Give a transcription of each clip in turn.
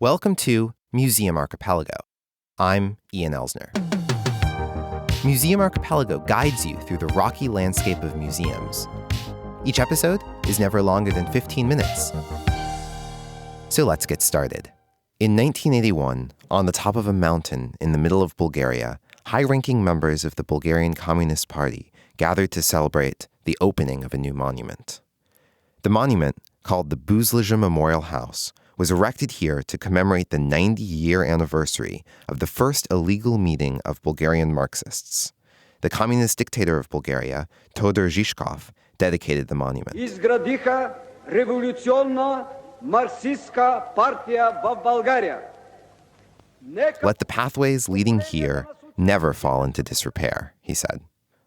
Welcome to Museum Archipelago. I'm Ian Elsner. Museum Archipelago guides you through the rocky landscape of museums. Each episode is never longer than 15 minutes. So let's get started. In 1981, on the top of a mountain in the middle of Bulgaria, high-ranking members of the Bulgarian Communist Party gathered to celebrate the opening of a new monument. The monument, called the Buzludzha Memorial House, was erected here to commemorate the 90-year anniversary of the first illegal meeting of Bulgarian Marxists. The communist dictator of Bulgaria, Todor Zhivkov, dedicated the monument. Изградиха революционна марксистска партия в България. Let the pathways leading here never fall into disrepair, he said.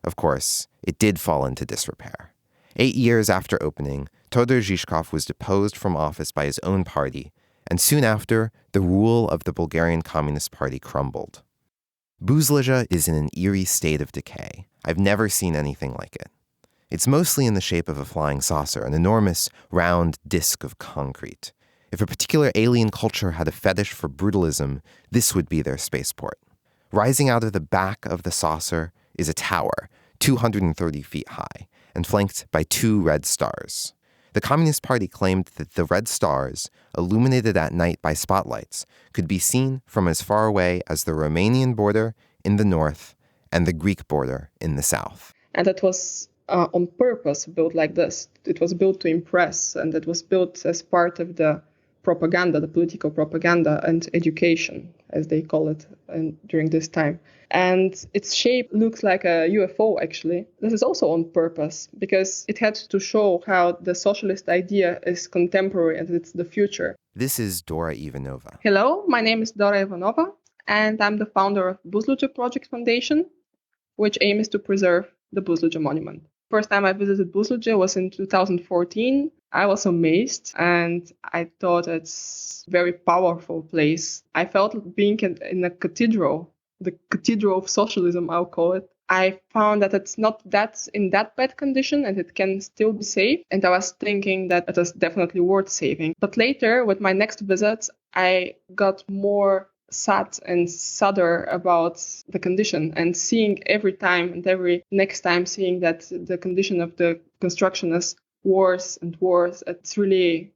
Of course, it did fall into disrepair. 8 years after opening, Todor Zhivkov was deposed from office by his own party, and soon after, the rule of the Bulgarian Communist Party crumbled. Buzludzha is in an eerie state of decay. I've never seen anything like it. It's mostly in the shape of a flying saucer, an enormous, round disk of concrete. If a particular alien culture had a fetish for brutalism, this would be their spaceport. Rising out of the back of the saucer is a tower, 230 feet high, and flanked by 2 red stars. The Communist Party claimed that the red stars, illuminated at night by spotlights, could be seen from as far away as the Romanian border in the north and the Greek border in the south. And it was on purpose built like this. It was built to impress, and it was built as part of the propaganda, the political propaganda and education, as they call it during this time. And its shape looks like a UFO, actually. This is also on purpose, because it had to show how the socialist idea is contemporary and it's the future. This is Dora Ivanova. Hello, my name is Dora Ivanova, and I'm the founder of Buzludzha Project Foundation, which aims to preserve the Buzludzha monument. First time I visited Buzludzha was in 2014. I was amazed, and I thought it's a very powerful place. I felt being in a cathedral, the Cathedral of Socialism, I'll call it. I found that it's not that in that bad condition and it can still be saved. And I was thinking that it is definitely worth saving. But later, with my next visit, I got more sad and sadder about the condition, and seeing every time and every next time seeing that the condition of the construction is worse and worse. It's really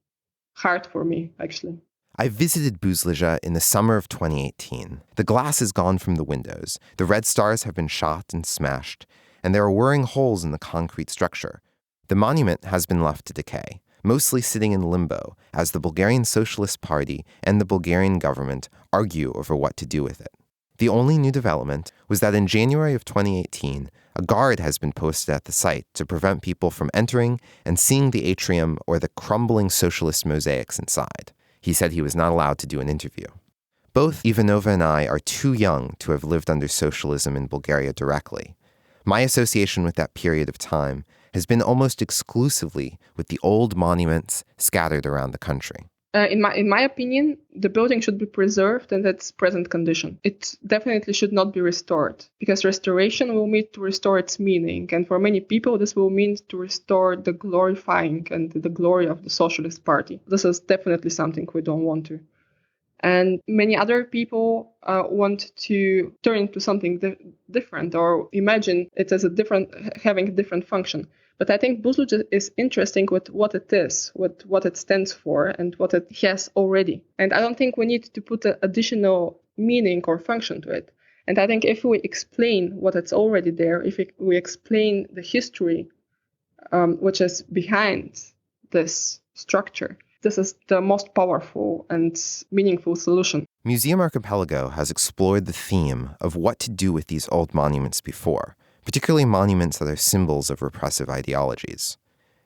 hard for me, actually. I visited Buzludzha in the summer of 2018. The glass is gone from the windows, the red stars have been shot and smashed, and there are whirring holes in the concrete structure. The monument has been left to decay, mostly sitting in limbo as the Bulgarian Socialist Party and the Bulgarian government argue over what to do with it. The only new development was that in January of 2018, a guard has been posted at the site to prevent people from entering and seeing the atrium or the crumbling socialist mosaics inside. He said he was not allowed to do an interview. Both Ivanova and I are too young to have lived under socialism in Bulgaria directly. My association with that period of time has been almost exclusively with the old monuments scattered around the country. In my opinion, the building should be preserved in its present condition. It definitely should not be restored, because restoration will mean to restore its meaning. And for many people, this will mean to restore the glorifying and the glory of the Socialist Party. This is definitely something we don't want to. And many other people want to turn into something different, or imagine it as having a different function. But I think Buzludzha is interesting with what it is, with what it stands for, and what it has already. And I don't think we need to put an additional meaning or function to it. And I think if we explain what it's already there, if we explain the history which is behind this structure, this is the most powerful and meaningful solution. Museum Archipelago has explored the theme of what to do with these old monuments before, particularly monuments that are symbols of repressive ideologies.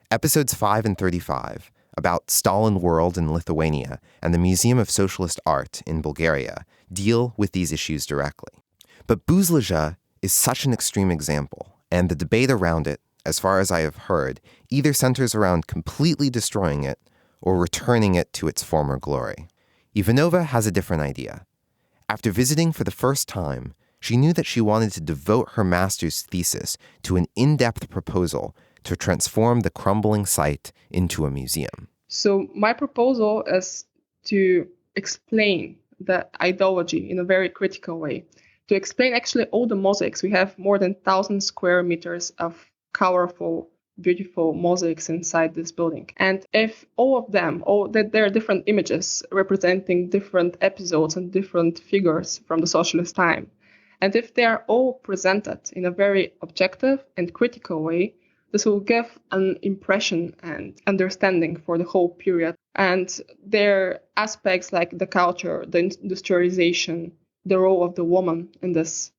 Episodes 5 and 35, about Stalin World in Lithuania and the Museum of Socialist Art in Bulgaria, deal with these issues directly. But Buzludzha is such an extreme example, and the debate around it, as far as I have heard, either centers around completely destroying it or returning it to its former glory. Ivanova has a different idea. After visiting for the first time, she knew that she wanted to devote her master's thesis to an in-depth proposal to transform the crumbling site into a museum. So my proposal is to explain the ideology in a very critical way, to explain actually all the mosaics. We have more than 1,000 square meters of colorful, beautiful mosaics inside this building. And if all of them, that there are different images representing different episodes and different figures from the socialist time, and if they are all presented in a very objective and critical way, this will give an impression and understanding for the whole period. And there are aspects like the culture, the industrialization, the role of the woman in this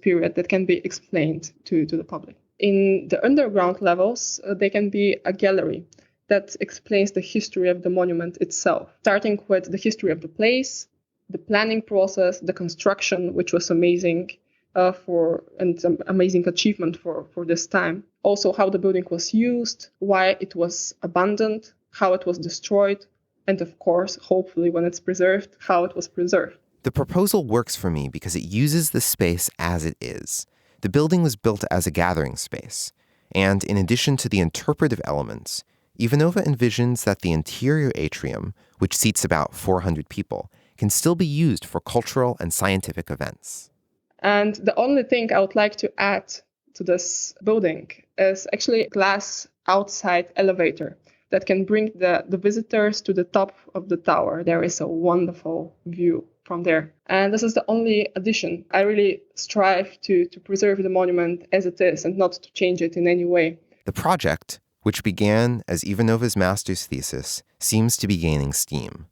period that can be explained to the public. In the underground levels, there can be a gallery that explains the history of the monument itself, starting with the history of the place, the planning process, the construction, which was amazing and amazing achievement for this time. Also, how the building was used, why it was abandoned, how it was destroyed, and of course, hopefully, when it's preserved, how it was preserved. The proposal works for me because it uses the space as it is. The building was built as a gathering space, and in addition to the interpretive elements, Ivanova envisions that the interior atrium, which seats about 400 people, can still be used for cultural and scientific events. And the only thing I would like to add to this building is actually a glass outside elevator that can bring the visitors to the top of the tower. There is a wonderful view from there. And this is the only addition. I really strive to preserve the monument as it is and not to change it in any way. The project, which began as Ivanova's master's thesis, seems to be gaining steam.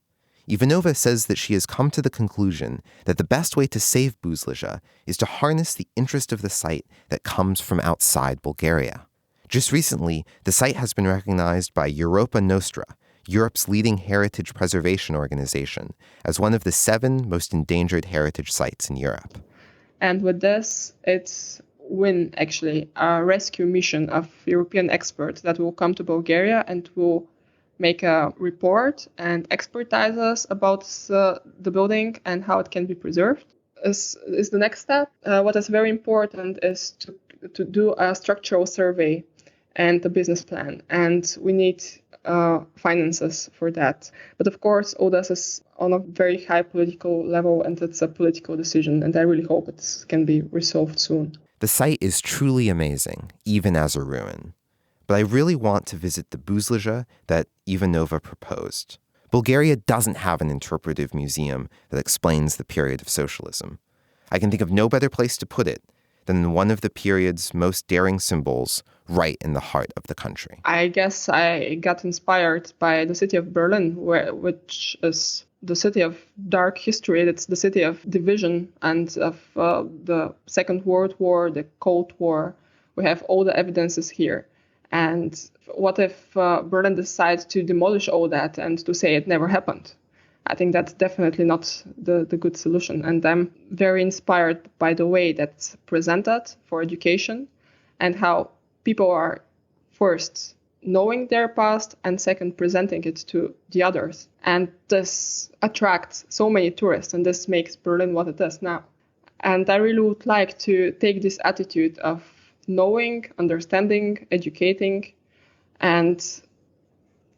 Ivanova says that she has come to the conclusion that the best way to save Buzludzha is to harness the interest of the site that comes from outside Bulgaria. Just recently, the site has been recognized by Europa Nostra, Europe's leading heritage preservation organization, as one of the 7 most endangered heritage sites in Europe. And with this, it's actually a rescue mission of European experts that will come to Bulgaria and will make a report and expertise us about the building and how it can be preserved. Is the next step. What is very important is to do a structural survey and a business plan, and we need finances for that. But of course, all this is on a very high political level, and it's a political decision, and I really hope it can be resolved soon. The site is truly amazing, even as a ruin. But I really want to visit the Buzludzha that Ivanova proposed. Bulgaria doesn't have an interpretive museum that explains the period of socialism. I can think of no better place to put it than in one of the period's most daring symbols, right in the heart of the country. I guess I got inspired by the city of Berlin, which is the city of dark history. It's the city of division and of the Second World War, the Cold War. We have all the evidences here. And what if Berlin decides to demolish all that and to say it never happened? I think that's definitely not the good solution. And I'm very inspired by the way that's presented for education and how people are first knowing their past and second presenting it to the others. And this attracts so many tourists, and this makes Berlin what it is now. And I really would like to take this attitude of knowing, understanding, educating, and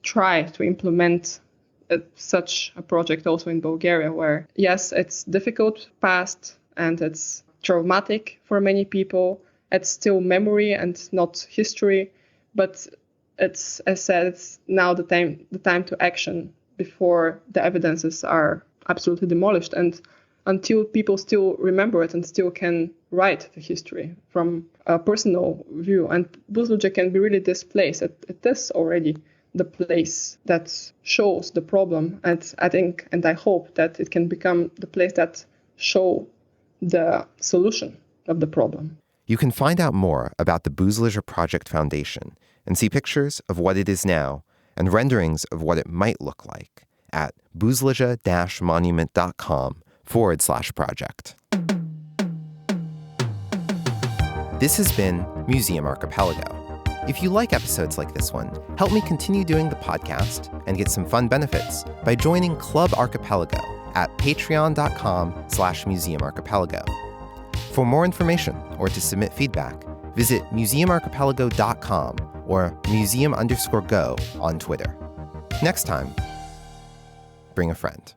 try to implement such a project also in Bulgaria, where, yes, it's difficult past and it's traumatic for many people. It's still memory and not history, but it's, as said, it's now the time to action before the evidences are absolutely demolished, and until people still remember it and still can write the history from a personal view. And Buzludzha can be really this place. It is already the place that shows the problem. And I think and I hope that it can become the place that show the solution of the problem. You can find out more about the Buzludzha Project Foundation and see pictures of what it is now and renderings of what it might look like at buzludzha-monument.com/project. This has been Museum Archipelago. If you like episodes like this one, help me continue doing the podcast and get some fun benefits by joining Club Archipelago at patreon.com/Museum Archipelago. For more information or to submit feedback, visit museumarchipelago.com or museum_go on Twitter. Next time, bring a friend.